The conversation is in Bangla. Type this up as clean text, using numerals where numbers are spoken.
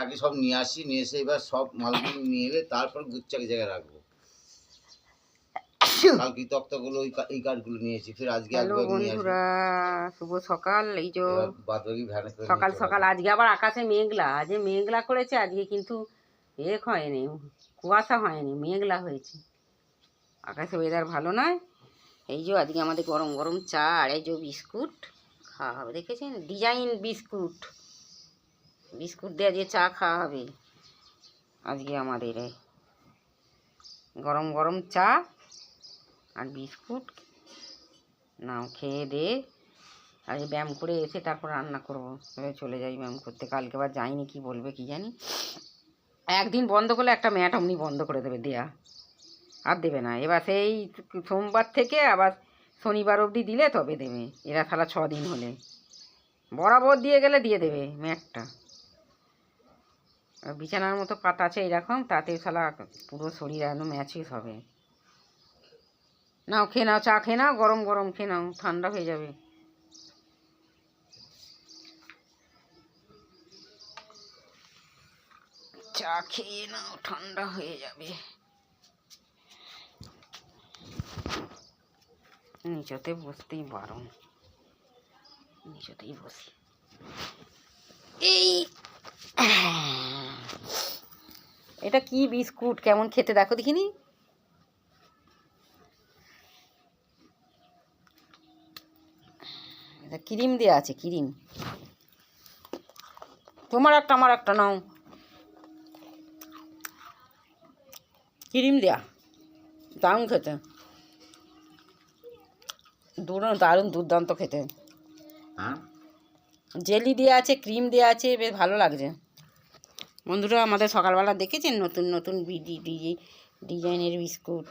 আগে সব নিয়ে আসি, নিয়ে এসে এবার সব মালগুলো নিয়ে এলে তারপর গুচ্ছ এক জায়গায় রাখবো। কালকে তক্তাগুলো এই কাঠগুলো নিয়েছি, ফের আজকে হ্যালো একবার নিয়ে আসবো। বন্ধুরা, শুভ সকাল। এই যে এবার বাদ বাকি ভ্যানে করে সকাল নিয়ে চলে সকাল আসবো। আজকে আবার আকাশে মেঘলা, আজকে মেঘলা করেছে, আজকে কিন্তু হয়নি, কুয়াশা হয়নি, মেঘলা হয়েছে। আকাশে ওয়েদার ভালো নয়। এই যে আজকে আমাদের গরম গরম চা আর এই যে বিস্কুট খাওয়া হবে, দেখেছেন? ডিজাইন বিস্কুট, বিস্কুট দিয়ে আজকে চা খাওয়া হবে। আজকে আমাদের এই গরম গরম চা আর বিস্কুট নাও, খেয়ে দে। আজ ব্যায়াম করে এসে তারপর রান্না করবো, চলে যাই ব্যায়াম করতে। কালকে আবার যাইনি, কি বলবে কি জানি। একদিন বন্ধ করলে একটা ম্যাট অমনি বন্ধ করে দেবে দেয়া, আর দেবে না। এবার সেই সোমবার থেকে আবার শনিবার অবধি দিলে তবে দেবে। এরা শালা 6 দিন হলে বরাবর দিয়ে গেলে দিয়ে দেবে ম্যাটটা। বিছানার মতো পাতা আছে এরকম, তাতে শালা পুরো শরীর একদম ম্যাচিস হবে। নাও খেয়ে নাও, চা খেয়ে নাও, গরম গরম খেয়ে নাও, ঠান্ডা হয়ে যাবে। চা খেয়ে নাও, ঠান্ডা হয়ে যাবে। নিচতে বসতেই বারণ, নিচতেই বসি। এই এটা কি বিস্কুট, কেমন খেতে দেখো দেখিনি। এটা ক্রিম দেওয়া আছে, ক্রিম। তোমার একটা আমার একটা নাও, ক্রিম দেয়া, দারুণ খেতে, দারুণ দুর্দান্ত খেতে। জেলি দেওয়া আছে, ক্রিম দেওয়া আছে, বেশ ভালো লাগছে। বন্ধুরা আমাদের সকালবেলা দেখেছেন নতুন নতুন ডিজাইনের বিস্কুট।